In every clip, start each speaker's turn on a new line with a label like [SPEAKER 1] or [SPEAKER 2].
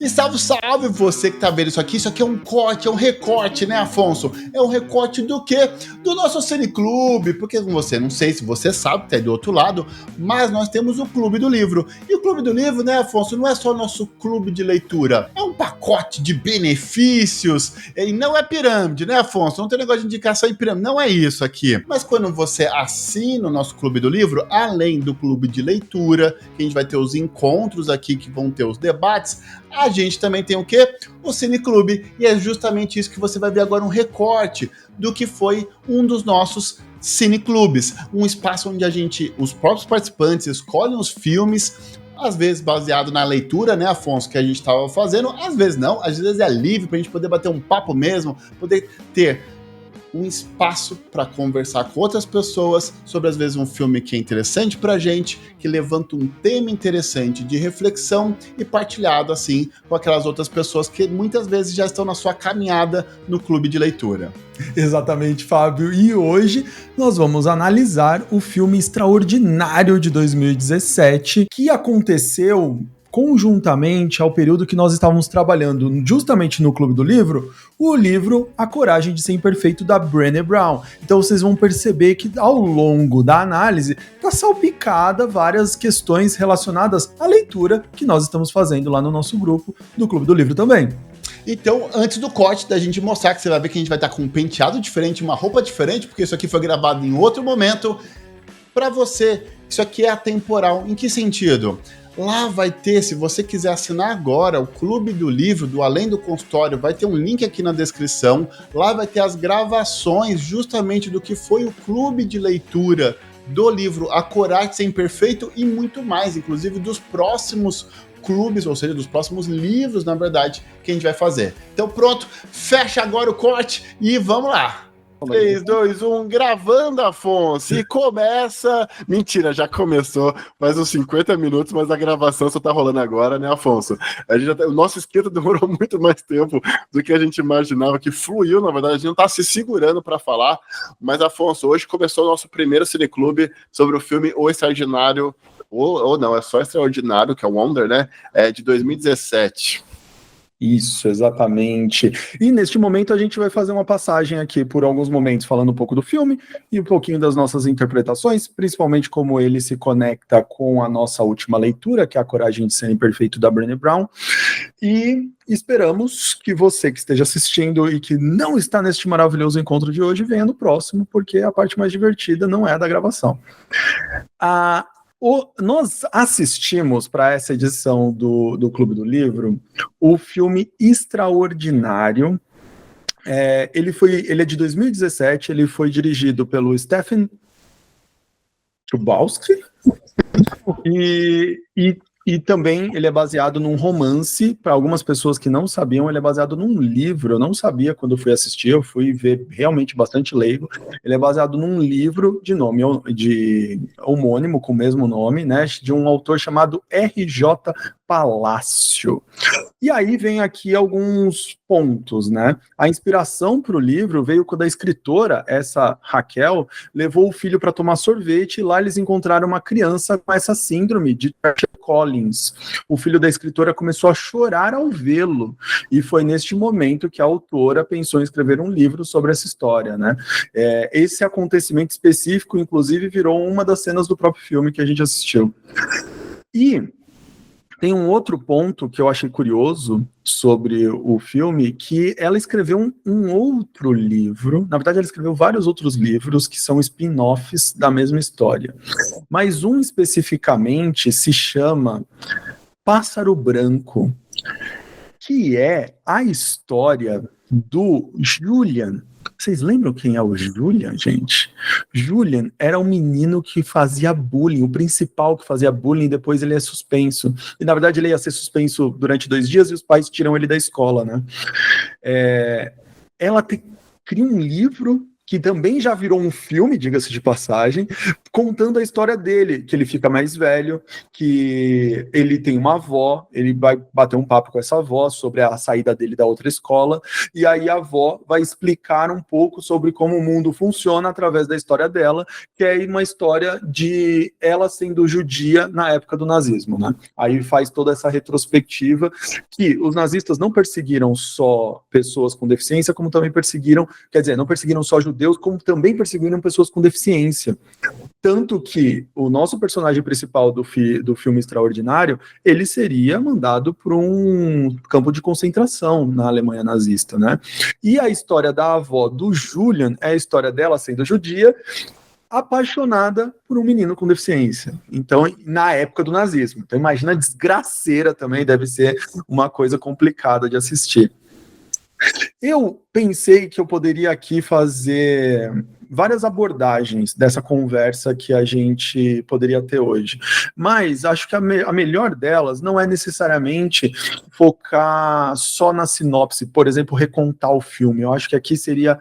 [SPEAKER 1] E salve, salve você que tá vendo isso aqui. Isso aqui é um corte, é um recorte, né, Afonso? É um recorte do quê? Do nosso Cineclube. Porque você, não sei se você sabe, que tá aí do outro lado, mas nós temos o Clube do Livro. E o Clube do Livro, né, Afonso, não é só o nosso clube de leitura. É um pacote de benefícios. E não é pirâmide, né, Afonso? Não tem negócio de indicação em pirâmide. Não é isso aqui. Mas quando você assina o nosso Clube do Livro, além do clube de leitura, que a gente vai ter os encontros aqui, que vão ter os debates, a gente também tem o quê? O Cineclube, e é justamente isso que você vai ver agora, um recorte do que foi um dos nossos cineclubes, um espaço onde os próprios participantes escolhem os filmes, às vezes baseado na leitura, né, Afonso, que a gente estava fazendo, às vezes não, às vezes é livre para a gente poder bater um papo mesmo, poder ter um espaço para conversar com outras pessoas sobre, às vezes, um filme que é interessante para a gente, que levanta um tema interessante de reflexão e partilhado, assim, com aquelas outras pessoas que muitas vezes já estão na sua caminhada no clube de leitura.
[SPEAKER 2] Exatamente, Fábio. E hoje nós vamos analisar o filme Extraordinário de 2017, que aconteceu conjuntamente ao período que nós estávamos trabalhando justamente no Clube do Livro, o livro A Coragem de Ser Imperfeito, da Brené Brown. Então vocês vão perceber que ao longo da análise está salpicada várias questões relacionadas à leitura que nós estamos fazendo lá no nosso grupo do Clube do Livro também.
[SPEAKER 1] Então, antes do corte, da gente mostrar, que você vai ver que a gente vai estar com um penteado diferente, uma roupa diferente, porque isso aqui foi gravado em outro momento. Para você, isso aqui é atemporal. Em que sentido? Lá vai ter, se você quiser assinar agora o Clube do Livro, do Além do Consultório, vai ter um link aqui na descrição. Lá vai ter as gravações justamente do que foi o clube de leitura do livro A Coragem de Ser Imperfeito e muito mais, inclusive dos próximos clubes, ou seja, dos próximos livros, na verdade, que a gente vai fazer. Então pronto, fecha agora o corte e vamos lá! 3, 2, 1, gravando, Afonso, e começa... Mentira, já começou, faz uns 50 minutos, mas a gravação só tá rolando agora, né, Afonso? O nosso esquenta demorou muito mais tempo do que a gente imaginava, que fluiu, na verdade, a gente não tá se segurando para falar, mas, Afonso, hoje começou o nosso primeiro cineclube sobre o filme O Extraordinário, ou não, é só Extraordinário, que é o Wonder, né, de 2017.
[SPEAKER 2] Isso, exatamente. E neste momento a gente vai fazer uma passagem aqui por alguns momentos falando um pouco do filme e um pouquinho das nossas interpretações, principalmente como ele se conecta com a nossa última leitura, que é A Coragem de Ser Imperfeito, da Brené Brown. E esperamos que você que esteja assistindo e que não está neste maravilhoso encontro de hoje, venha no próximo, porque a parte mais divertida não é a da gravação. Nós assistimos para essa edição do Clube do Livro o filme Extraordinário. Ele é de 2017, ele foi dirigido pelo Stephen Chbosky e também ele é baseado num romance. Para algumas pessoas que não sabiam, ele é baseado num livro. Eu não sabia quando eu fui assistir, eu fui ver realmente bastante leigo. Ele é baseado num livro de homônimo, com o mesmo nome, né, de um autor chamado R.J. Palácio. E aí vem aqui alguns pontos, né? A inspiração para o livro veio quando a escritora, essa Raquel, levou o filho para tomar sorvete e lá eles encontraram uma criança com essa síndrome de Churchill Collins. O filho da escritora começou a chorar ao vê-lo e foi neste momento que a autora pensou em escrever um livro sobre essa história, né? Esse acontecimento específico, inclusive, virou uma das cenas do próprio filme que a gente assistiu. E tem um outro ponto que eu achei curioso sobre o filme, que ela escreveu um outro livro. Na verdade, ela escreveu vários outros livros que são spin-offs da mesma história. Mas um especificamente se chama Pássaro Branco, que é a história do Julian. Vocês lembram quem é o Julian, gente? Julian era um menino que fazia bullying, o principal que fazia bullying, e depois ele é suspenso. E, na verdade, ele ia ser suspenso durante 2 dias e os pais tiram ele da escola, né? Ela cria um livro que também já virou um filme, diga-se de passagem, contando a história dele, que ele fica mais velho, que ele tem uma avó, ele vai bater um papo com essa avó sobre a saída dele da outra escola, e aí a avó vai explicar um pouco sobre como o mundo funciona através da história dela, que é uma história de ela sendo judia na época do nazismo, né? Aí faz toda essa retrospectiva que os nazistas não perseguiram só pessoas com deficiência, como também perseguiram, quer dizer, não perseguiram só judeus, como também perseguiram pessoas com deficiência. Tanto que o nosso personagem principal do filme Extraordinário, ele seria mandado para um campo de concentração na Alemanha nazista, né? E a história da avó do Julian é a história dela sendo judia, apaixonada por um menino com deficiência. Então, na época do nazismo. Então, imagina a desgraceira também, deve ser uma coisa complicada de assistir. Eu pensei que eu poderia aqui fazer várias abordagens dessa conversa que a gente poderia ter hoje, mas acho que a melhor delas não é necessariamente focar só na sinopse, por exemplo, recontar o filme. Eu acho que aqui seria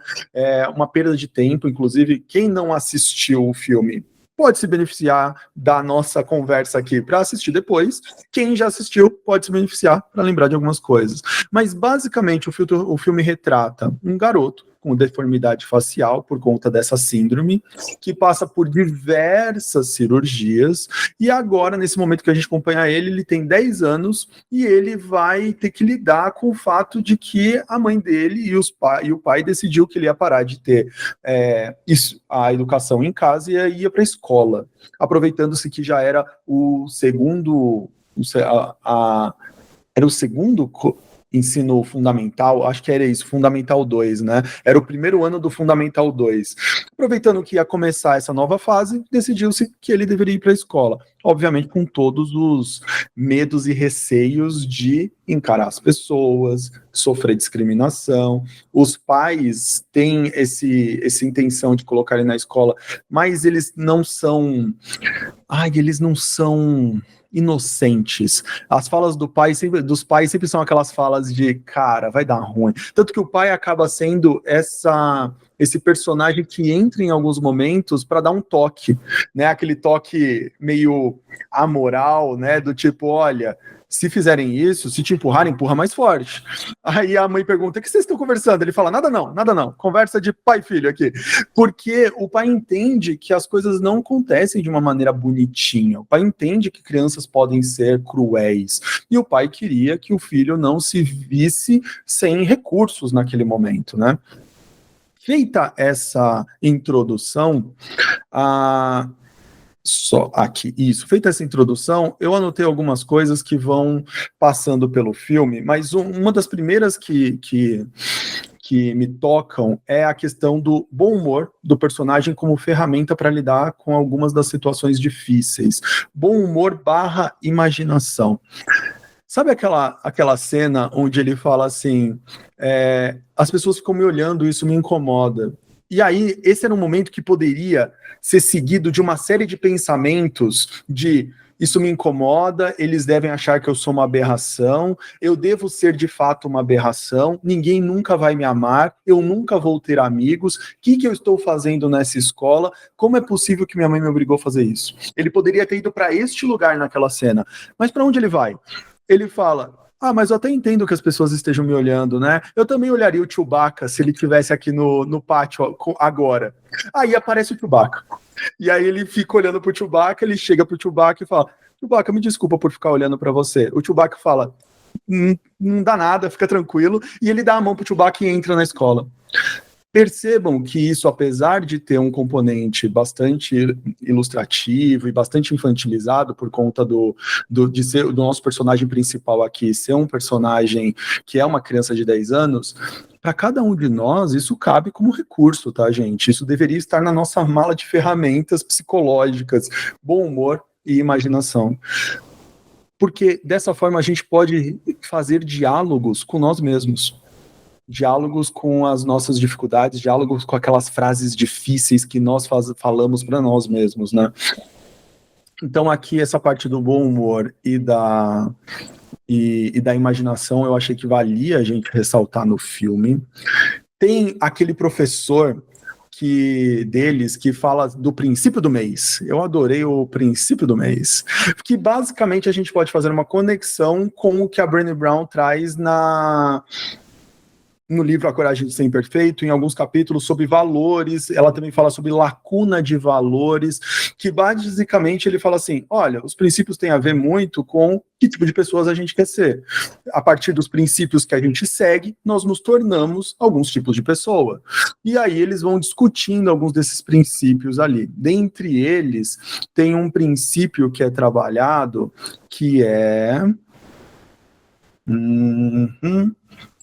[SPEAKER 2] uma perda de tempo, inclusive quem não assistiu o filme pode se beneficiar da nossa conversa aqui para assistir depois. Quem já assistiu pode se beneficiar para lembrar de algumas coisas. Mas, basicamente, o filme retrata um garoto com deformidade facial por conta dessa síndrome, que passa por diversas cirurgias, e agora, nesse momento que a gente acompanha ele, ele tem 10 anos, e ele vai ter que lidar com o fato de que a mãe dele e o pai decidiu que ele ia parar de ter a educação em casa e ia para a escola, aproveitando-se que já era o segundo... era o segundo ensino fundamental, acho que era isso, Fundamental 2, né? Era o primeiro ano do Fundamental 2. Aproveitando que ia começar essa nova fase, decidiu-se que ele deveria ir para a escola. Obviamente com todos os medos e receios de encarar as pessoas, sofrer discriminação. Os pais têm essa intenção de colocar ele na escola, mas eles não são... eles não são... inocentes. As falas dos pais sempre são aquelas falas de cara, vai dar ruim. Tanto que o pai acaba sendo esse personagem que entra em alguns momentos para dar um toque, né? Aquele toque meio amoral, né? Do tipo, olha, se fizerem isso, se te empurrarem, empurra mais forte. Aí a mãe pergunta, o que vocês estão conversando? Ele fala, nada não, conversa de pai e filho aqui. Porque o pai entende que as coisas não acontecem de uma maneira bonitinha. O pai entende que crianças podem ser cruéis. E o pai queria que o filho não se visse sem recursos naquele momento, né? Feita essa introdução, feita essa introdução, eu anotei algumas coisas que vão passando pelo filme, mas uma das primeiras que me tocam é a questão do bom humor do personagem como ferramenta para lidar com algumas das situações difíceis. Bom humor / imaginação. Sabe aquela cena onde ele fala assim, as pessoas ficam me olhando, isso me incomoda. E aí, esse era um momento que poderia ser seguido de uma série de pensamentos de isso me incomoda, eles devem achar que eu sou uma aberração, eu devo ser de fato uma aberração, ninguém nunca vai me amar, eu nunca vou ter amigos, o que eu estou fazendo nessa escola, como é possível que minha mãe me obrigou a fazer isso? Ele poderia ter ido para este lugar naquela cena, mas para onde ele vai? Ele fala, mas eu até entendo que as pessoas estejam me olhando, né? Eu também olharia o Chewbacca se ele estivesse aqui no pátio agora. Aí aparece o Chewbacca. E aí ele fica olhando pro Chewbacca, ele chega pro Chewbacca e fala, Chewbacca, me desculpa por ficar olhando para você. O Chewbacca fala, não dá nada, fica tranquilo. E ele dá a mão pro Chewbacca e entra na escola. Percebam que isso, apesar de ter um componente bastante ilustrativo e bastante infantilizado por conta de ser do nosso personagem principal aqui, ser um personagem que é uma criança de 10 anos, para cada um de nós isso cabe como recurso, tá, gente? Isso deveria estar na nossa mala de ferramentas psicológicas, bom humor e imaginação. Porque dessa forma a gente pode fazer diálogos com nós mesmos. Diálogos com as nossas dificuldades, diálogos com aquelas frases difíceis que nós falamos para nós mesmos, né? Então aqui essa parte do bom humor e da imaginação eu achei que valia a gente ressaltar no filme. Tem aquele professor deles que fala do princípio do mês. Eu adorei o princípio do mês, que basicamente a gente pode fazer uma conexão com o que a Brené Brown traz no livro A Coragem de Ser Imperfeito, em alguns capítulos sobre valores. Ela também fala sobre lacuna de valores, que basicamente ele fala assim, olha, os princípios têm a ver muito com que tipo de pessoas a gente quer ser. A partir dos princípios que a gente segue, nós nos tornamos alguns tipos de pessoa. E aí eles vão discutindo alguns desses princípios ali. Dentre eles, tem um princípio que é trabalhado, que é...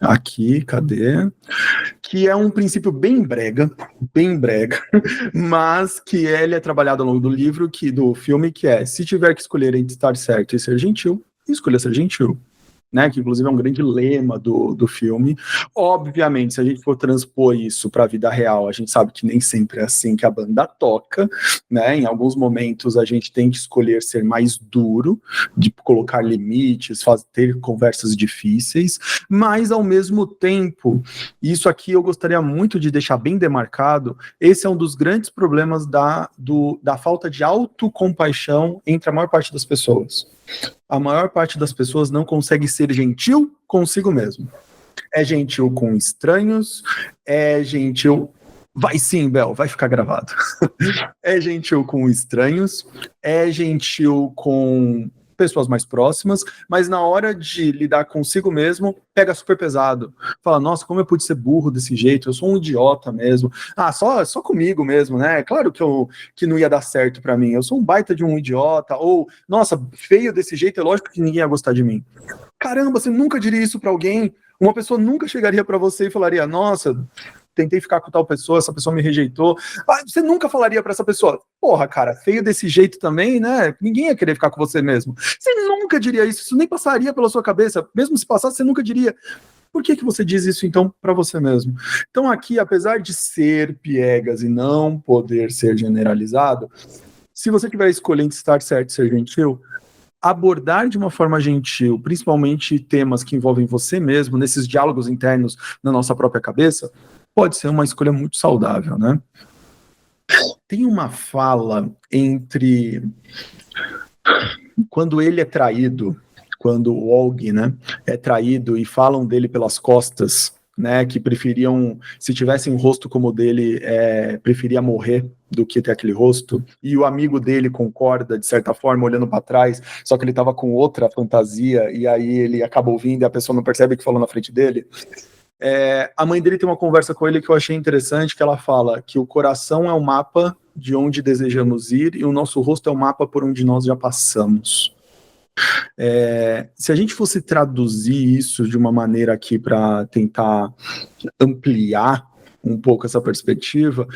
[SPEAKER 2] Aqui, cadê? Que é um princípio bem brega, mas que ele é trabalhado ao longo do livro, do filme, que é, se tiver que escolher entre estar certo e ser gentil, escolha ser gentil. Né, que inclusive é um grande lema do filme. Obviamente, se a gente for transpor isso para a vida real, a gente sabe que nem sempre é assim que a banda toca, né? Em alguns momentos a gente tem que escolher ser mais duro, de colocar limites, ter conversas difíceis, mas ao mesmo tempo, isso aqui eu gostaria muito de deixar bem demarcado, esse é um dos grandes problemas da falta de autocompaixão entre a maior parte das pessoas. A maior parte das pessoas não consegue ser gentil consigo mesmo. É gentil com estranhos, é gentil... Vai sim, Bel, vai ficar gravado. É gentil com estranhos, é gentil com pessoas mais próximas, mas na hora de lidar consigo mesmo, pega super pesado. Fala, nossa, como eu pude ser burro desse jeito, eu sou um idiota mesmo. Ah, só comigo mesmo, né? Claro que não ia dar certo pra mim, eu sou um baita de um idiota, ou, nossa, feio desse jeito, é lógico que ninguém ia gostar de mim. Caramba, você nunca diria isso pra alguém? Uma pessoa nunca chegaria pra você e falaria, nossa... tentei ficar com tal pessoa, essa pessoa me rejeitou. Ah, você nunca falaria pra essa pessoa, porra, cara, feio desse jeito também, né? Ninguém ia querer ficar com você mesmo. Você nunca diria isso nem passaria pela sua cabeça. Mesmo se passasse, você nunca diria. Por que você diz isso, então, pra você mesmo? Então, aqui, apesar de ser piegas e não poder ser generalizado, se você tiver escolhendo estar certo e ser gentil, abordar de uma forma gentil, principalmente temas que envolvem você mesmo, nesses diálogos internos na nossa própria cabeça, pode ser uma escolha muito saudável, né? Tem uma fala entre quando ele é traído, quando o Og, né, é traído e falam dele pelas costas, né, que preferiam, se tivessem um rosto como o dele, preferia morrer do que ter aquele rosto, e o amigo dele concorda, de certa forma, olhando para trás, só que ele estava com outra fantasia, e aí ele acaba ouvindo e a pessoa não percebe que falou na frente dele. A mãe dele tem uma conversa com ele que eu achei interessante, que ela fala que o coração é o mapa de onde desejamos ir e o nosso rosto é o mapa por onde nós já passamos. Se a gente fosse traduzir isso de uma maneira aqui para tentar ampliar um pouco essa perspectiva,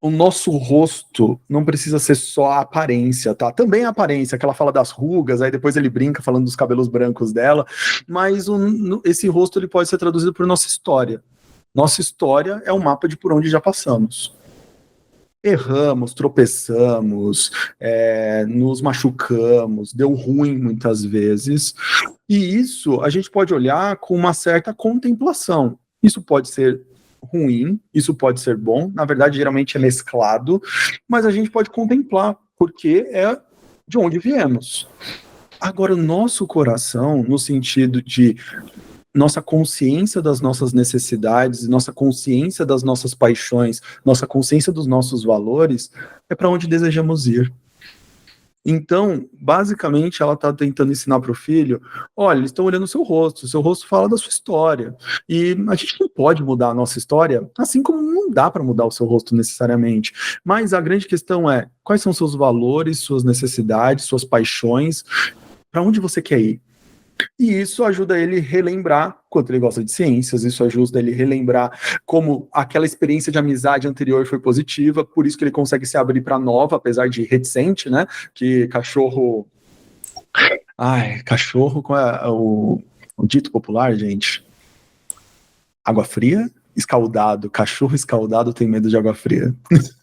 [SPEAKER 2] o nosso rosto não precisa ser só a aparência, tá? Também a aparência, que ela fala das rugas, aí depois ele brinca falando dos cabelos brancos dela, mas esse rosto ele pode ser traduzido por nossa história. Nossa história é um mapa de por onde já passamos. Erramos, tropeçamos, nos machucamos, deu ruim muitas vezes, e isso a gente pode olhar com uma certa contemplação. Isso pode ser ruim, isso pode ser bom, na verdade geralmente é mesclado, mas a gente pode contemplar, porque é de onde viemos. Agora, o nosso coração, no sentido de nossa consciência das nossas necessidades, nossa consciência das nossas paixões, nossa consciência dos nossos valores, é para onde desejamos ir. Então, basicamente, ela está tentando ensinar para o filho, olha, eles estão olhando o seu rosto fala da sua história, e a gente não pode mudar a nossa história, assim como não dá para mudar o seu rosto necessariamente, mas a grande questão é, quais são seus valores, suas necessidades, suas paixões, para onde você quer ir? E isso ajuda ele a relembrar quanto ele gosta de ciências, isso ajuda ele a relembrar como aquela experiência de amizade anterior foi positiva, por isso que ele consegue se abrir para nova, apesar de reticente, né? Que cachorro... cachorro, qual é o dito popular, gente? Água fria? Escaldado. Cachorro escaldado tem medo de água fria.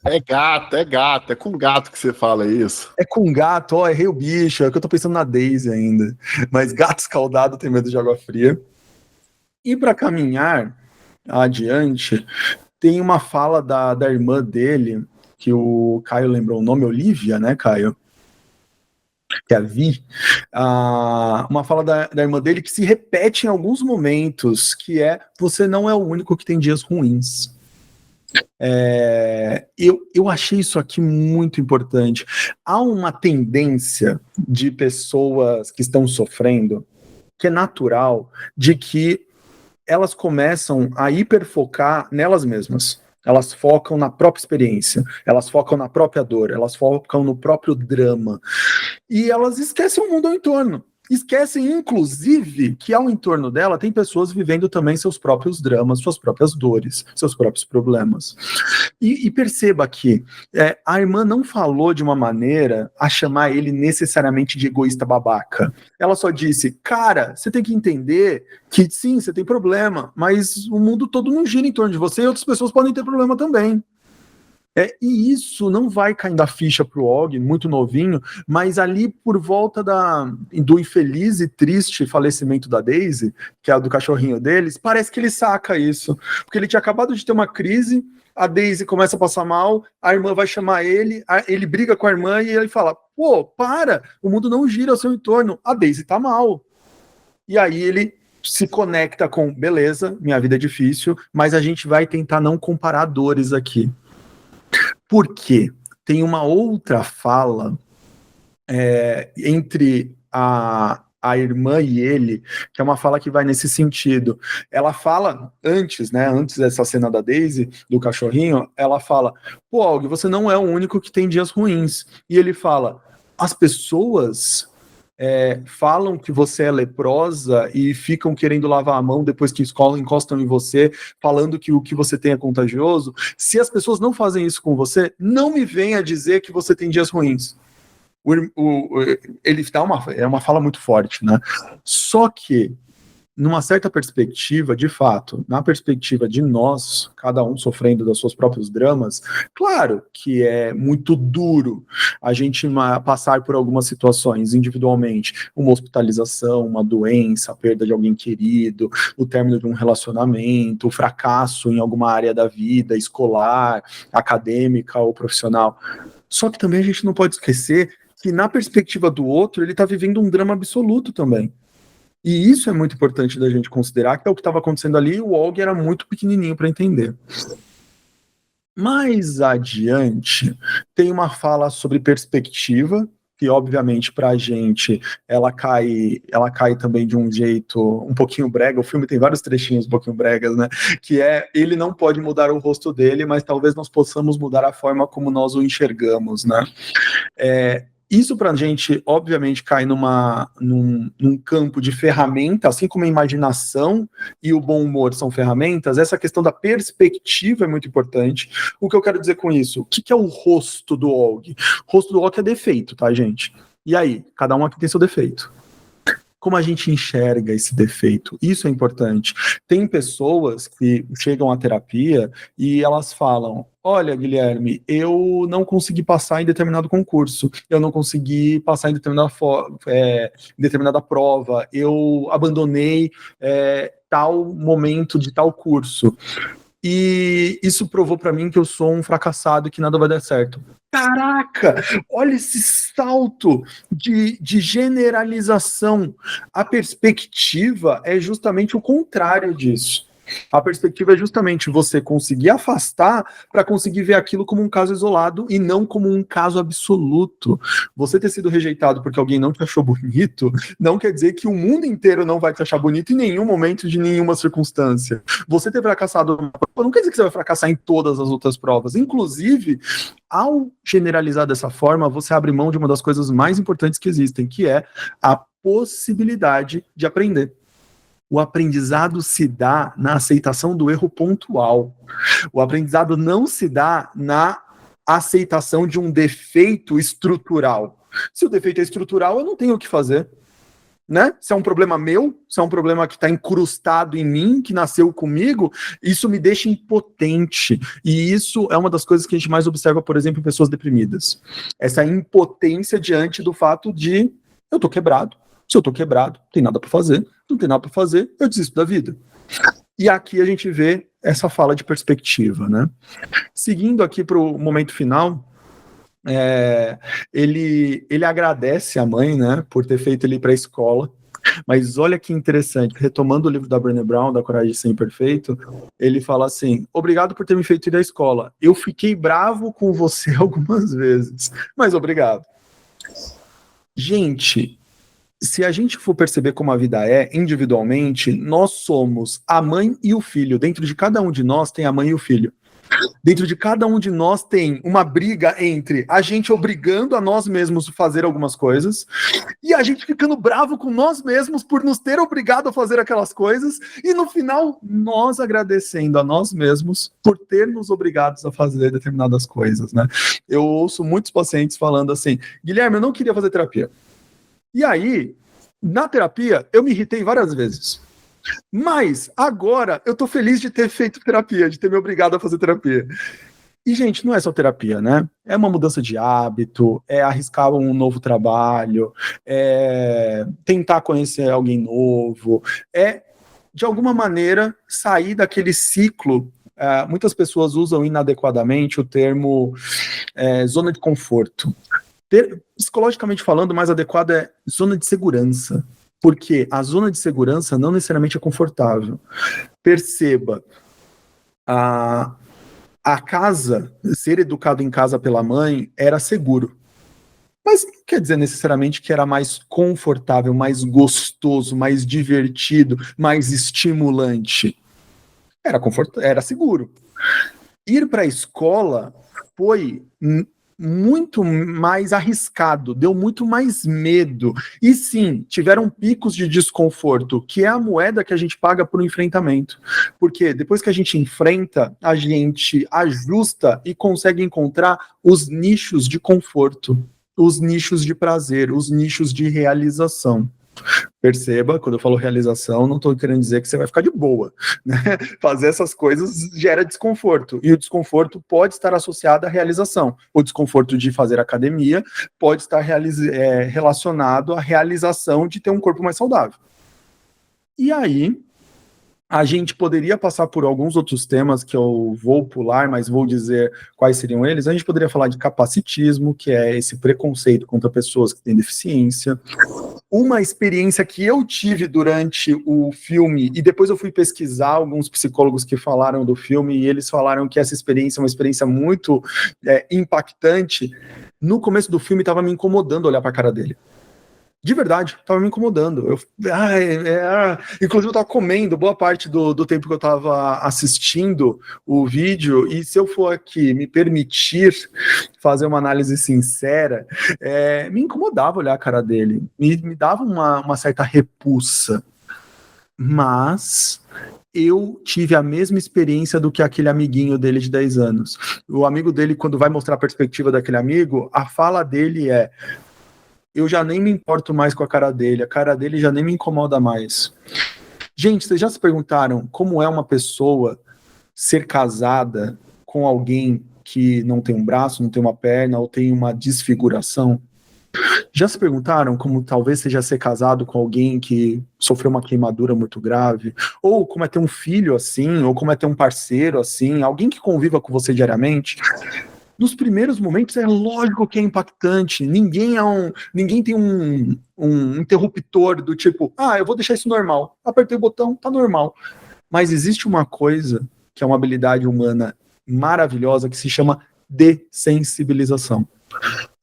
[SPEAKER 1] É gato. É com gato que você fala isso.
[SPEAKER 2] É com gato, errei o bicho, é que eu tô pensando na Daisy ainda. Mas gato escaldado tem medo de água fria. E para caminhar adiante, tem uma fala da irmã dele, que o Caio lembrou o nome, Olivia, né, Caio? Que é a Vi, uma fala da irmã dele que se repete em alguns momentos, que é: você não é o único que tem dias ruins. Eu achei isso aqui muito importante. Há uma tendência de pessoas que estão sofrendo, que é natural, de que elas começam a hiperfocar nelas mesmas. Elas focam na própria experiência, elas focam na própria dor, elas focam no próprio drama. E elas esquecem o mundo ao entorno. Esquecem, inclusive, que ao entorno dela tem pessoas vivendo também seus próprios dramas, suas próprias dores, seus próprios problemas. E perceba que a irmã não falou de uma maneira a chamar ele necessariamente de egoísta babaca. Ela só disse: cara, você tem que entender que sim, você tem problema, mas o mundo todo não gira em torno de você e outras pessoas podem ter problema também. E isso não vai caindo a ficha pro Og, muito novinho, mas ali por volta do infeliz e triste falecimento da Daisy, que é a do cachorrinho deles, parece que ele saca isso, porque ele tinha acabado de ter uma crise, a Daisy começa a passar mal, a irmã vai chamar ele, ele briga com a irmã e ele fala: pô, para, o mundo não gira ao seu entorno, a Daisy tá mal. E aí ele se conecta com: beleza, minha vida é difícil, mas a gente vai tentar não comparar dores aqui. Porque tem uma outra fala entre a irmã e ele, que é uma fala que vai nesse sentido. Ela fala antes, né? Antes dessa cena da Daisy, do cachorrinho, ela fala: pô, Og, você não é o único que tem dias ruins. E ele fala: as pessoas falam que você é leprosa e ficam querendo lavar a mão depois que encostam em você, falando que o que você tem é contagioso. Se as pessoas não fazem isso com você, não me venha dizer que você tem dias ruins. Ele dá uma fala muito forte, né? Só que, numa certa perspectiva, de fato, na perspectiva de nós, cada um sofrendo dos seus próprios dramas, claro que é muito duro a gente passar por algumas situações individualmente, uma hospitalização, uma doença, a perda de alguém querido, o término de um relacionamento, o fracasso em alguma área da vida, escolar, acadêmica ou profissional. Só que também a gente não pode esquecer que, na perspectiva do outro, ele está vivendo um drama absoluto também. E isso é muito importante da gente considerar, que é o que estava acontecendo ali, e o Og era muito pequenininho para entender. Mais adiante, tem uma fala sobre perspectiva, que obviamente para a gente ela cai também de um jeito um pouquinho brega. O filme tem vários trechinhos um pouquinho bregas, né? Que ele não pode mudar o rosto dele, mas talvez nós possamos mudar a forma como nós o enxergamos, né? Isso para a gente, obviamente, cai num campo de ferramenta, assim como a imaginação e o bom humor são ferramentas. Essa questão da perspectiva é muito importante. O que eu quero dizer com isso? O que é o rosto do Og? O rosto do Og é defeito, tá, gente? E aí? Cada um aqui tem seu defeito. Como a gente enxerga esse defeito? Isso é importante. Tem pessoas que chegam à terapia e elas falam: olha, Guilherme, eu não consegui passar em determinado concurso, eu não consegui passar em determinada prova, eu abandonei tal momento de tal curso. E isso provou para mim que eu sou um fracassado e que nada vai dar certo. Caraca, olha esse salto de generalização. A perspectiva é justamente o contrário disso. A perspectiva é justamente você conseguir afastar para conseguir ver aquilo como um caso isolado e não como um caso absoluto. Você ter sido rejeitado porque alguém não te achou bonito não quer dizer que o mundo inteiro não vai te achar bonito em nenhum momento de nenhuma circunstância. Você ter fracassado numa prova não quer dizer que você vai fracassar em todas as outras provas. Inclusive, ao generalizar dessa forma, você abre mão de uma das coisas mais importantes que existem, que é a possibilidade de aprender. O aprendizado se dá na aceitação do erro pontual. O aprendizado não se dá na aceitação de um defeito estrutural. Se o defeito é estrutural, eu não tenho o que fazer. Né? Se é um problema meu, se é um problema que está incrustado em mim, que nasceu comigo, isso me deixa impotente. E isso é uma das coisas que a gente mais observa, por exemplo, em pessoas deprimidas. Essa impotência diante do fato de: eu estou quebrado. Se eu estou quebrado, não tem nada para fazer. Não tem nada para fazer, eu desisto da vida. E aqui a gente vê essa fala de perspectiva, né? Seguindo aqui para o momento final, ele agradece a mãe, né, por ter feito ele ir para a escola. Mas olha que interessante, retomando o livro da Brené Brown, da Coragem de Ser Imperfeito, ele fala assim: obrigado por ter me feito ir à escola. Eu fiquei bravo com você algumas vezes, mas obrigado. Gente, se a gente for perceber como a vida é, individualmente, nós somos a mãe e o filho. Dentro de cada um de nós tem a mãe e o filho. Dentro de cada um de nós tem uma briga entre a gente obrigando a nós mesmos a fazer algumas coisas e a gente ficando bravo com nós mesmos por nos ter obrigado a fazer aquelas coisas e no final nós agradecendo a nós mesmos por ter nos obrigados a fazer determinadas coisas, né? Eu ouço muitos pacientes falando assim: Guilherme, eu não queria fazer terapia. E aí, na terapia, eu me irritei várias vezes. Mas agora eu tô feliz de ter feito terapia, de ter me obrigado a fazer terapia. E, gente, não é só terapia, né? É uma mudança de hábito, é arriscar um novo trabalho, é tentar conhecer alguém novo, é, de alguma maneira, sair daquele ciclo. Muitas pessoas usam inadequadamente o termo zona de conforto. Psicologicamente falando, o mais adequado é zona de segurança. Porque a zona de segurança não necessariamente é confortável. Perceba, a casa, ser educado em casa pela mãe era seguro. Mas não quer dizer necessariamente que era mais confortável, mais gostoso, mais divertido, mais estimulante. Era seguro. Ir para a escola foi muito mais arriscado, deu muito mais medo. E sim, tiveram picos de desconforto, que é a moeda que a gente paga por um enfrentamento. Porque depois que a gente enfrenta, a gente ajusta e consegue encontrar os nichos de conforto, os nichos de prazer, os nichos de realização. Perceba, quando eu falo realização, não estou querendo dizer que você vai ficar de boa, né? Fazer essas coisas gera desconforto, e o desconforto pode estar associado à realização. O desconforto de fazer academia pode estar relacionado à realização de ter um corpo mais saudável. E aí, a gente poderia passar por alguns outros temas que eu vou pular, mas vou dizer quais seriam eles. A gente poderia falar de capacitismo, que é esse preconceito contra pessoas que têm deficiência. Uma experiência que eu tive durante o filme, e depois eu fui pesquisar alguns psicólogos que falaram do filme, e eles falaram que essa experiência é uma experiência muito impactante. No começo do filme estava me incomodando olhar para a cara dele. De verdade, estava me incomodando. Inclusive, eu estava comendo boa parte do tempo que eu estava assistindo o vídeo, e se eu for aqui me permitir fazer uma análise sincera, me incomodava olhar a cara dele, me dava uma certa repulsa. Mas eu tive a mesma experiência do que aquele amiguinho dele de 10 anos. O amigo dele, quando vai mostrar a perspectiva daquele amigo, a fala dele é: eu já nem me importo mais com a cara dele já nem me incomoda mais. Gente, vocês já se perguntaram como é uma pessoa ser casada com alguém que não tem um braço, não tem uma perna ou tem uma desfiguração? Já se perguntaram como talvez seja ser casado com alguém que sofreu uma queimadura muito grave? Ou como é ter um filho assim? Ou como é ter um parceiro assim? Alguém que conviva com você diariamente? Nos primeiros momentos é lógico que é impactante. Ninguém tem um interruptor do tipo, eu vou deixar isso normal. Apertei o botão, tá normal. Mas existe uma coisa que é uma habilidade humana maravilhosa que se chama dessensibilização.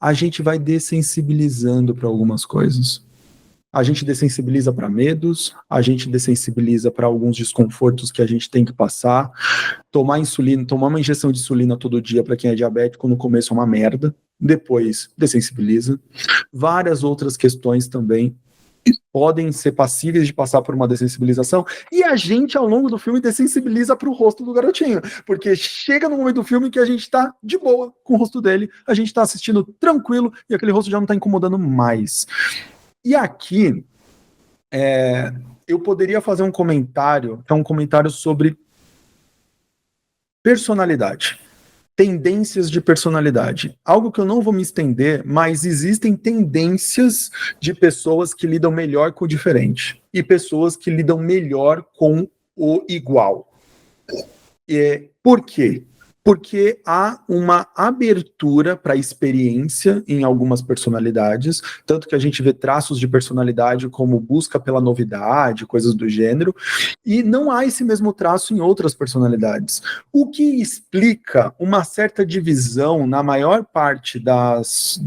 [SPEAKER 2] A gente vai dessensibilizando para algumas coisas. A gente dessensibiliza para medos, a gente dessensibiliza para alguns desconfortos que a gente tem que passar. Tomar uma injeção de insulina todo dia para quem é diabético no começo é uma merda, depois dessensibiliza. Várias outras questões também podem ser passíveis de passar por uma dessensibilização, e a gente, ao longo do filme, dessensibiliza para o rosto do garotinho, porque chega no momento do filme que a gente está de boa com o rosto dele, a gente está assistindo tranquilo, e aquele rosto já não está incomodando mais. E aqui, eu poderia fazer um comentário, que é um comentário sobre personalidade. Tendências de personalidade. Algo que eu não vou me estender, mas existem tendências de pessoas que lidam melhor com o diferente e pessoas que lidam melhor com o igual. Por quê? Porque há uma abertura para a experiência em algumas personalidades, tanto que a gente vê traços de personalidade como busca pela novidade, coisas do gênero, e não há esse mesmo traço em outras personalidades. O que explica uma certa divisão na maior parte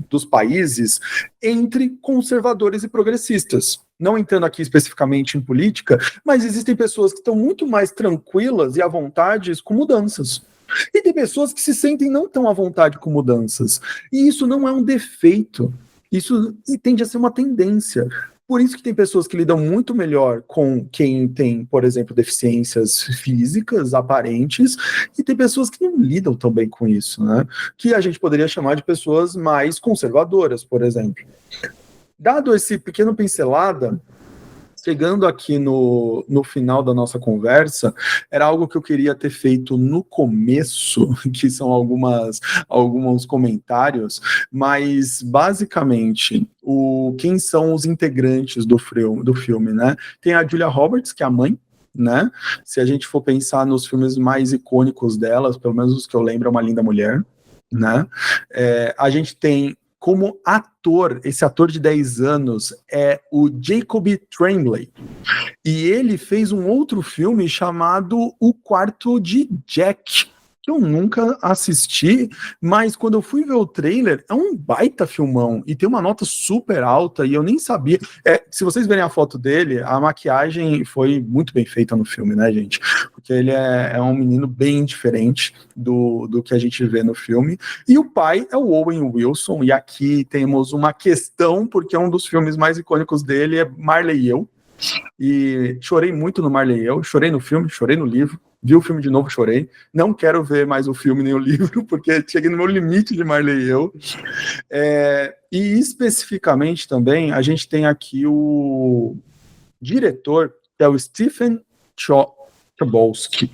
[SPEAKER 2] dos países entre conservadores e progressistas. Não entrando aqui especificamente em política, mas existem pessoas que estão muito mais tranquilas e à vontade com mudanças. E tem pessoas que se sentem não tão à vontade com mudanças. E isso não é um defeito. Isso tende a ser uma tendência. Por isso que tem pessoas que lidam muito melhor com quem tem, por exemplo, deficiências físicas aparentes, e tem pessoas que não lidam tão bem com isso, né? Que a gente poderia chamar de pessoas mais conservadoras, por exemplo. Dado esse pequeno pincelada, chegando aqui no final da nossa conversa, era algo que eu queria ter feito no começo, que são alguns comentários, mas basicamente, quem são os integrantes do filme, né? Tem a Julia Roberts, que é a mãe, né? Se a gente for pensar nos filmes mais icônicos delas, pelo menos os que eu lembro, é Uma Linda Mulher, né? A gente tem como ator, esse ator de 10 anos é o Jacob Tremblay. E ele fez um outro filme chamado O Quarto de Jack, que eu nunca assisti, mas quando eu fui ver o trailer, é um baita filmão, e tem uma nota super alta, e eu nem sabia. Se vocês verem a foto dele, a maquiagem foi muito bem feita no filme, né, gente? Porque ele é um menino bem diferente do que a gente vê no filme. E o pai é o Owen Wilson, e aqui temos uma questão, porque um dos filmes mais icônicos dele é Marley e Eu, e chorei muito no Marley e Eu, chorei no filme, chorei no livro, vi o filme de novo, chorei, não quero ver mais o filme nem o livro, porque cheguei no meu limite de Marley e Eu. E especificamente também, a gente tem aqui o diretor, que é o Stephen Chbosky.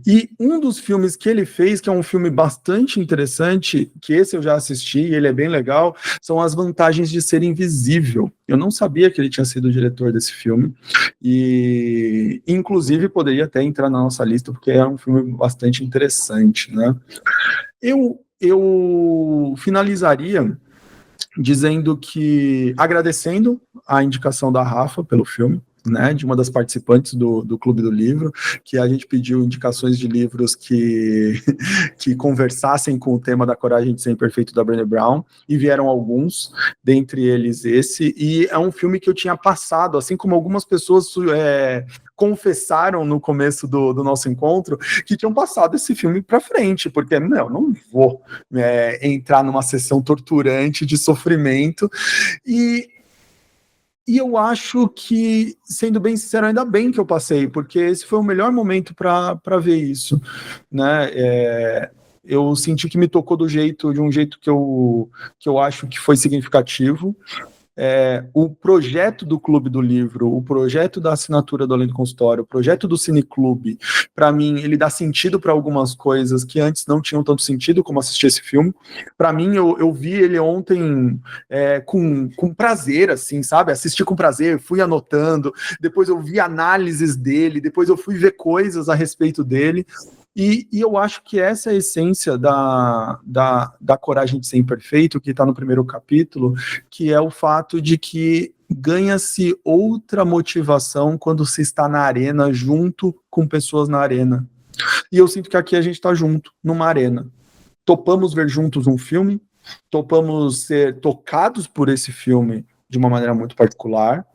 [SPEAKER 2] E um dos filmes que ele fez, que é um filme bastante interessante, que esse eu já assisti e ele é bem legal, são As Vantagens de Ser Invisível. Eu não sabia que ele tinha sido o diretor desse filme, e inclusive poderia até entrar na nossa lista, porque é um filme bastante interessante, né? Eu finalizaria dizendo que, agradecendo a indicação da Rafa pelo filme, né, de uma das participantes do Clube do Livro, que a gente pediu indicações de livros que conversassem com o tema da Coragem de Ser Imperfeito, da Brené Brown, e vieram alguns, dentre eles esse, e é um filme que eu tinha passado, assim como algumas pessoas confessaram no começo do nosso encontro, que tinham passado esse filme para frente, porque, não vou entrar numa sessão torturante de sofrimento, e eu acho que, sendo bem sincero, ainda bem que eu passei, porque esse foi o melhor momento para ver isso, né? Eu senti que me tocou de um jeito que eu acho que foi significativo. O projeto do Clube do Livro, o projeto da assinatura do Além do Consultório, o projeto do Cineclube, para mim, ele dá sentido para algumas coisas que antes não tinham tanto sentido, como assistir esse filme. Para mim, eu vi ele ontem com prazer, assim, sabe? Assisti com prazer, fui anotando, depois eu vi análises dele, depois eu fui ver coisas a respeito dele. E eu acho que essa é a essência da Coragem de Ser Imperfeito, que está no primeiro capítulo, que é o fato de que ganha-se outra motivação quando se está na arena, junto com pessoas na arena. E eu sinto que aqui a gente está junto, numa arena. Topamos ver juntos um filme, topamos ser tocados por esse filme de uma maneira muito particular,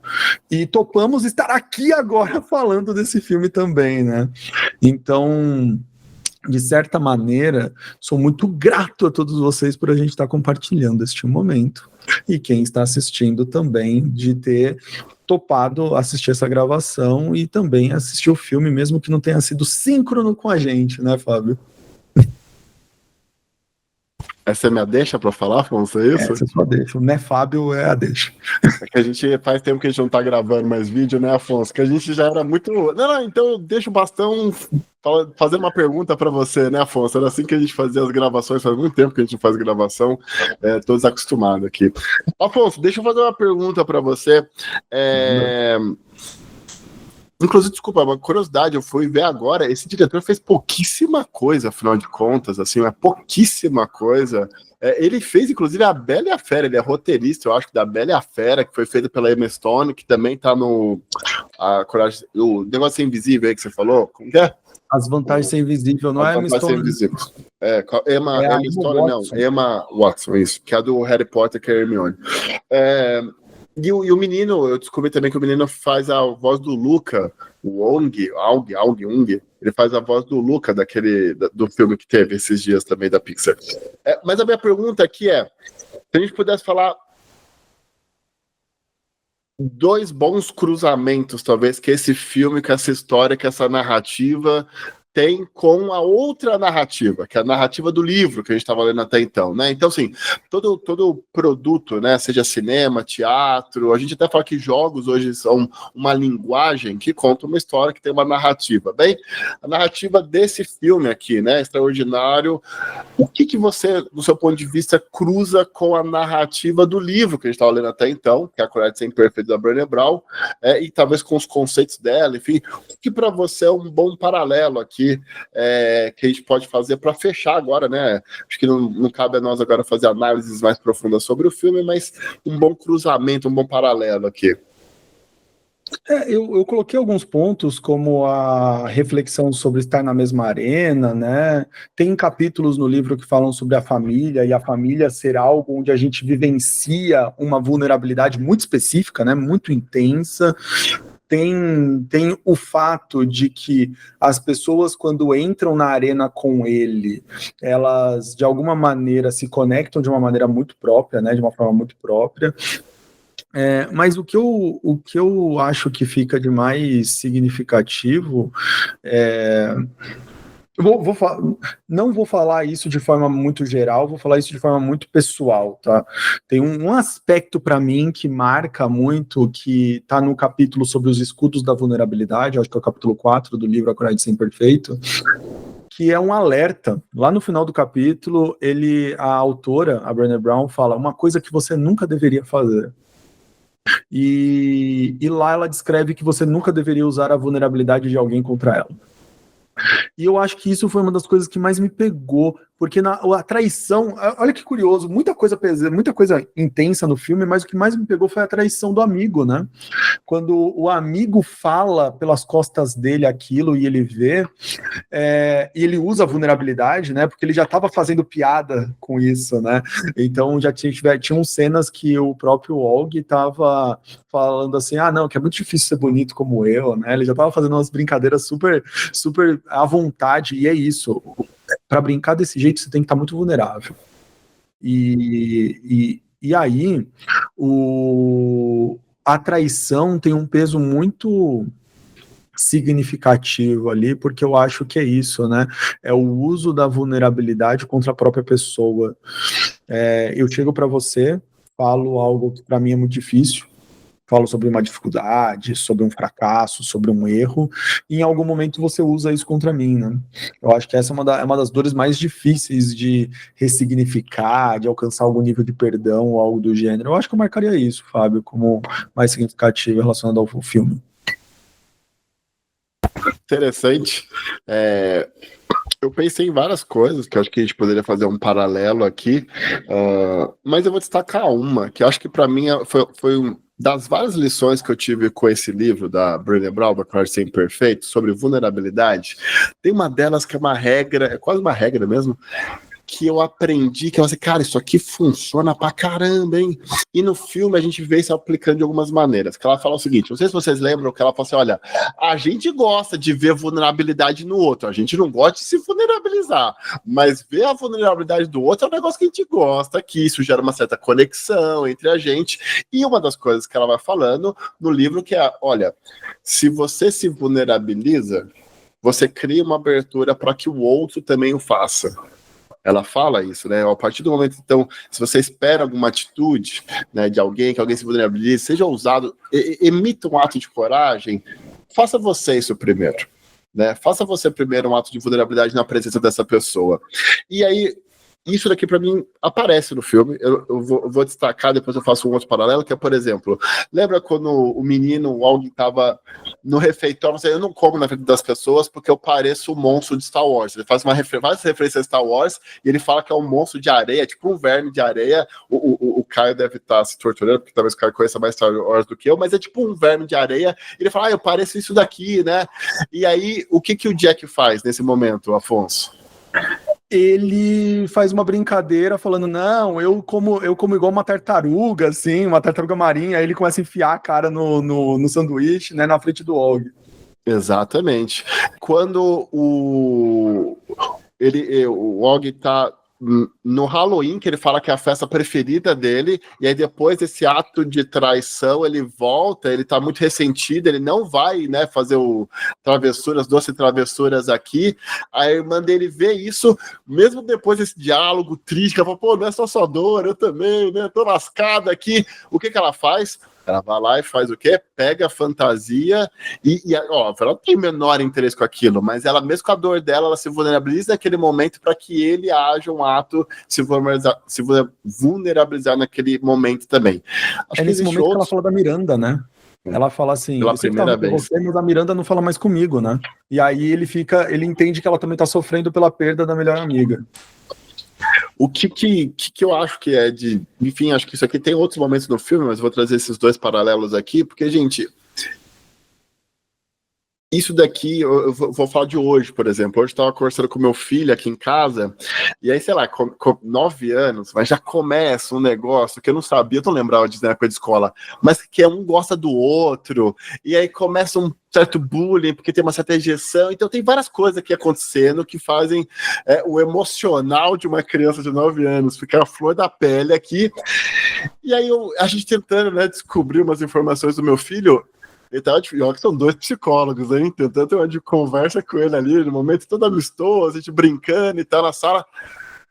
[SPEAKER 2] e topamos estar aqui agora falando desse filme também, né? Então, de certa maneira, sou muito grato a todos vocês por a gente estar compartilhando este momento, e quem está assistindo também, de ter topado assistir essa gravação e também assistir o filme, mesmo que não tenha sido síncrono com a gente, né, Fábio?
[SPEAKER 1] Essa é minha deixa pra falar, Afonso, é isso?
[SPEAKER 2] Essa é só deixa, né, Fábio, é a deixa.
[SPEAKER 1] É que a gente faz tempo que a gente não tá gravando mais vídeo, né, Afonso? Que a gente já era muito... Não, então eu deixo o bastão fazer uma pergunta pra você, né, Afonso? Era assim que a gente fazia as gravações, faz muito tempo que a gente não faz gravação, tô desacostumado aqui. Afonso, deixa eu fazer uma pergunta pra você. Inclusive, desculpa, uma curiosidade, eu fui ver agora, esse diretor fez pouquíssima coisa, afinal de contas, assim, é pouquíssima coisa. Ele fez, inclusive, A Bela e a Fera, ele é roteirista, eu acho, da Bela e a Fera, que foi feita pela Emma Stone, que também tá no... o negócio de ser invisível aí que você falou, como que é?
[SPEAKER 2] As vantagens de ser invisível, não é Emma Stone.
[SPEAKER 1] Emma Stone, não, Emma Watson, isso, que é a do Harry Potter, que é a Hermione. E o menino, eu descobri também que o menino faz a voz do Luca, o Ong, ele faz a voz do Luca do filme que teve esses dias também da Pixar. Mas a minha pergunta aqui se a gente pudesse falar 2 bons cruzamentos, talvez, que esse filme, que essa história, que essa narrativa tem com a outra narrativa, que é a narrativa do livro que a gente estava lendo até então, né? Então, assim, todo produto, né, seja cinema, teatro, a gente até fala que jogos hoje são uma linguagem que conta uma história, que tem uma narrativa. Bem, a narrativa desse filme aqui, né, Extraordinário, o que você, do seu ponto de vista, cruza com a narrativa do livro que a gente estava lendo até então, que é A Colher de Sempre Perfeito, da Brené Brown, e talvez com os conceitos dela, enfim, o que para você é um bom paralelo aqui, que a gente pode fazer para fechar agora, né? Acho que não cabe a nós agora fazer análises mais profundas sobre o filme, mas um bom cruzamento, um bom paralelo aqui.
[SPEAKER 2] Eu coloquei alguns pontos, como a reflexão sobre estar na mesma arena, né? Tem capítulos no livro que falam sobre a família, e a família ser algo onde a gente vivencia uma vulnerabilidade muito específica, né? Muito intensa. Tem o fato de que as pessoas, quando entram na arena com ele, elas, de alguma maneira, se conectam de uma maneira muito própria, né? De uma forma muito própria. Mas o que eu acho que fica de mais significativo não vou falar isso de forma muito geral, vou falar isso de forma muito pessoal, tá? Tem um aspecto para mim que marca muito, que está no capítulo sobre os escudos da vulnerabilidade, acho que é o capítulo 4 do livro A Coragem de Ser Imperfeito, que é um alerta. Lá no final do capítulo, a autora, a Brené Brown, fala uma coisa que você nunca deveria fazer. E lá ela descreve que você nunca deveria usar a vulnerabilidade de alguém contra ela. E eu acho que isso foi uma das coisas que mais me pegou, porque a traição, olha que curioso, muita coisa intensa no filme, mas o que mais me pegou foi a traição do amigo, né? Quando o amigo fala pelas costas dele aquilo e ele vê, e ele usa a vulnerabilidade, né? Porque ele já estava fazendo piada com isso, né? Então já tinham cenas que o próprio Og estava falando assim, não, que é muito difícil ser bonito como eu, né? Ele já estava fazendo umas brincadeiras super, super à vontade, e é isso. Para brincar desse jeito, você tem que estar muito vulnerável. E aí, a traição tem um peso muito significativo ali, porque eu acho que é isso, né? É o uso da vulnerabilidade contra a própria pessoa. Eu chego para você, falo algo que para mim é muito difícil, falo sobre uma dificuldade, sobre um fracasso, sobre um erro, e em algum momento você usa isso contra mim, né? Eu acho que essa é uma das dores mais difíceis de ressignificar, de alcançar algum nível de perdão ou algo do gênero. Eu acho que eu marcaria isso, Fábio, como mais significativo relacionado ao filme.
[SPEAKER 1] Interessante. Eu pensei em várias coisas que eu acho que a gente poderia fazer um paralelo aqui, mas eu vou destacar uma, que eu acho que para mim foi das várias lições que eu tive com esse livro da Brené Brown, A Coragem de Ser Imperfeito, sobre vulnerabilidade. Tem uma delas que é uma regra, é quase uma regra mesmo, que eu aprendi, que eu falei, cara, isso aqui funciona pra caramba, hein? E no filme a gente vê isso aplicando de algumas maneiras, que ela fala o seguinte, não sei se vocês lembram, que ela fala assim, olha, a gente gosta de ver vulnerabilidade no outro, a gente não gosta de se vulnerabilizar, mas ver a vulnerabilidade do outro é um negócio que a gente gosta, que isso gera uma certa conexão entre a gente, e uma das coisas que ela vai falando no livro que é, olha, se você se vulnerabiliza, você cria uma abertura para que o outro também o faça. Ela fala isso, né? A partir do momento, então, se você espera alguma atitude, né, de alguém, que alguém se vulnerabilize, seja ousado, emita um ato de coragem, faça você isso primeiro, né? Faça você primeiro um ato de vulnerabilidade na presença dessa pessoa. E aí, isso daqui pra mim aparece no filme, eu vou destacar, depois eu faço um outro paralelo, que é, por exemplo, lembra quando o menino, o Auggie, tava no refeitório, eu não como na frente das pessoas porque eu pareço o monstro de Star Wars. Ele faz várias referências a Star Wars e ele fala que é um monstro de areia, tipo um verme de areia. O Caio deve estar se torturando, porque talvez o Caio conheça mais Star Wars do que eu, mas é tipo um verme de areia. Ele fala, eu pareço isso daqui, né? E aí, o que o Jack faz nesse momento, Afonso?
[SPEAKER 2] Ele faz uma brincadeira falando, não, eu como igual uma tartaruga, assim, uma tartaruga marinha, aí ele começa a enfiar a cara no sanduíche, né, na frente do Og.
[SPEAKER 1] Exatamente. Quando o Og tá no Halloween, que ele fala que é a festa preferida dele, e aí depois desse ato de traição, ele volta, ele tá muito ressentido, ele não vai, né, fazer doce travessuras aqui. A irmã dele vê isso, mesmo depois desse diálogo triste, ela fala, pô, não é só dor, eu também, né, tô lascada aqui. O que ela faz? Ela vai lá e faz o quê? Pega a fantasia ó, ela não tem o menor interesse com aquilo, mas ela, mesmo com a dor dela, ela se vulnerabiliza naquele momento para que ele haja um ato se vulnerabilizar naquele momento também.
[SPEAKER 2] Acho nesse momento que ela fala da Miranda, né? Ela fala assim,
[SPEAKER 1] pela primeira vez.
[SPEAKER 2] Você, mas a Miranda não fala mais comigo, né? E aí ele entende que ela também tá sofrendo pela perda da melhor amiga.
[SPEAKER 1] O que eu acho que é de... Enfim, acho que isso aqui tem outros momentos no filme, mas vou trazer esses dois paralelos aqui, porque, gente, isso daqui, eu vou falar de hoje, por exemplo. Hoje eu estava conversando com meu filho aqui em casa, e aí, sei lá, com 9 anos, mas já começa um negócio que eu não sabia, eu não lembrava disso na época de escola, mas que um gosta do outro, e aí começa um certo bullying, porque tem uma certa rejeição, então tem várias coisas aqui acontecendo que fazem o emocional de uma criança de 9 anos ficar a flor da pele aqui, e aí a gente tentando, né, descobrir umas informações do meu filho. Ele tava que são 2 psicólogos, hein? Tentando ter uma conversa com ele ali, no momento todo amistoso, a gente brincando e tal na sala.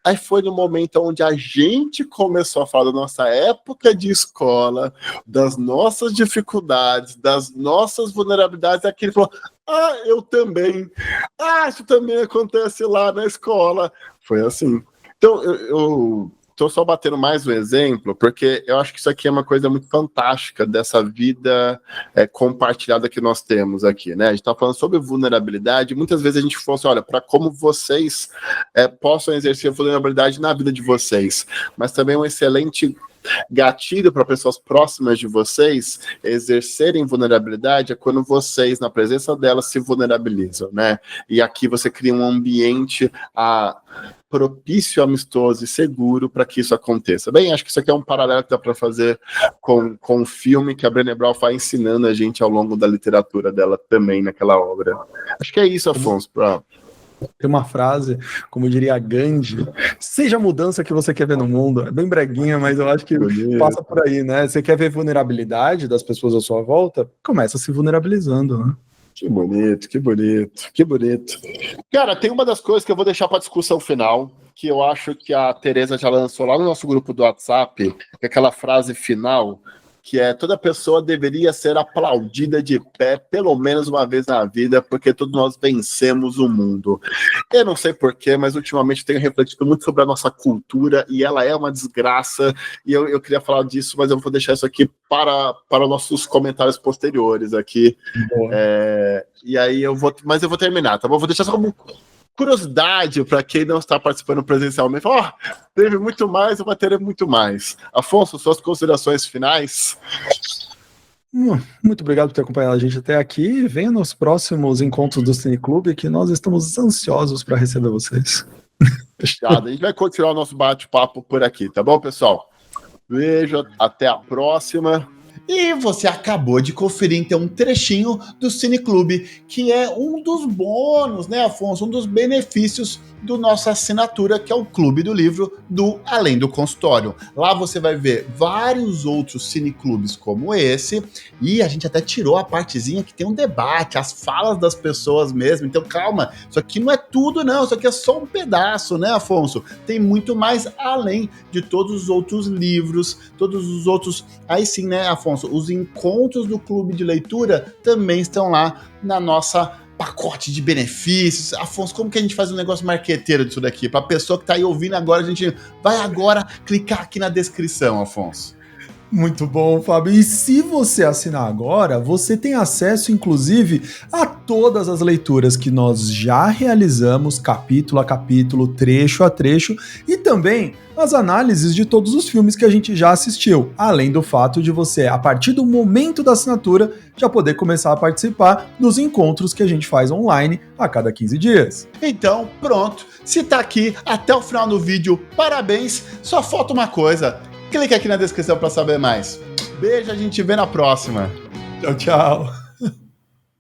[SPEAKER 1] Aí foi no momento onde a gente começou a falar da nossa época de escola, das nossas dificuldades, das nossas vulnerabilidades. Aqui ele falou, eu também. Isso também acontece lá na escola. Foi assim. Então, eu estou só batendo mais um exemplo, porque eu acho que isso aqui é uma coisa muito fantástica dessa vida compartilhada que nós temos aqui, né? A gente está falando sobre vulnerabilidade, muitas vezes a gente fala assim, olha, para como vocês possam exercer vulnerabilidade na vida de vocês, mas também um excelente gatilho para pessoas próximas de vocês exercerem vulnerabilidade é quando vocês, na presença delas, se vulnerabilizam, né? E aqui você cria um ambiente propício, amistoso e seguro para que isso aconteça. Bem, acho que isso aqui é um paralelo que dá para fazer com o filme que a Brené Brown vai ensinando a gente ao longo da literatura dela também naquela obra. Acho que é isso, Afonso.
[SPEAKER 2] Tem uma frase, como diria Gandhi, seja a mudança que você quer ver no mundo. É bem breguinha, mas eu acho que passa por aí, né? Você quer ver vulnerabilidade das pessoas à sua volta? Começa se vulnerabilizando, né?
[SPEAKER 1] Que bonito, que bonito, que bonito. Cara, tem uma das coisas que eu vou deixar para discussão final, que eu acho que a Tereza já lançou lá no nosso grupo do WhatsApp, que é aquela frase final, que é toda pessoa deveria ser aplaudida de pé pelo menos uma vez na vida, porque todos nós vencemos o mundo. Eu não sei porquê, mas ultimamente tenho refletido muito sobre a nossa cultura e ela é uma desgraça, e eu queria falar disso, mas eu vou deixar isso aqui para nossos comentários posteriores aqui. E aí eu vou terminar, tá bom? Vou deixar só como curiosidade para quem não está participando presencialmente. Teve muito mais, eu vou ter muito mais. Afonso, suas considerações finais?
[SPEAKER 2] Muito obrigado por ter acompanhado a gente até aqui. Venha nos próximos encontros do Cine Clube, que nós estamos ansiosos para receber vocês.
[SPEAKER 1] Fechado. A gente vai continuar o nosso bate-papo por aqui, tá bom, pessoal? Beijo, até a próxima.
[SPEAKER 3] E você acabou de conferir, então, um trechinho do Cine Clube, que é um dos bônus, né, Afonso? Um dos benefícios do nossa assinatura, que é o Clube do Livro do Além do Consultório. Lá você vai ver vários outros cineclubes como esse, e a gente até tirou a partezinha que tem um debate, as falas das pessoas mesmo. Então, calma, isso aqui não é tudo, não. Isso aqui é só um pedaço, né, Afonso? Tem muito mais além de todos os outros livros, todos os outros... Aí sim, né, Afonso? Os encontros do Clube de Leitura também estão lá na nossa
[SPEAKER 1] pacote de benefícios. Afonso, como que a gente faz um negócio marqueteiro disso daqui? Pra pessoa que tá aí ouvindo agora, a gente vai agora clicar aqui na descrição, Afonso.
[SPEAKER 2] Muito bom, Fábio. E se você assinar agora, você tem acesso, inclusive, a todas as leituras que nós já realizamos, capítulo a capítulo, trecho a trecho, e também as análises de todos os filmes que a gente já assistiu, além do fato de você, a partir do momento da assinatura, já poder começar a participar dos encontros que a gente faz online a cada 15 dias.
[SPEAKER 1] Então, pronto. Se tá aqui até o final do vídeo, parabéns. Só falta uma coisa. Clique aqui na descrição para saber mais. Beijo, a gente vê na próxima.
[SPEAKER 2] Tchau, tchau.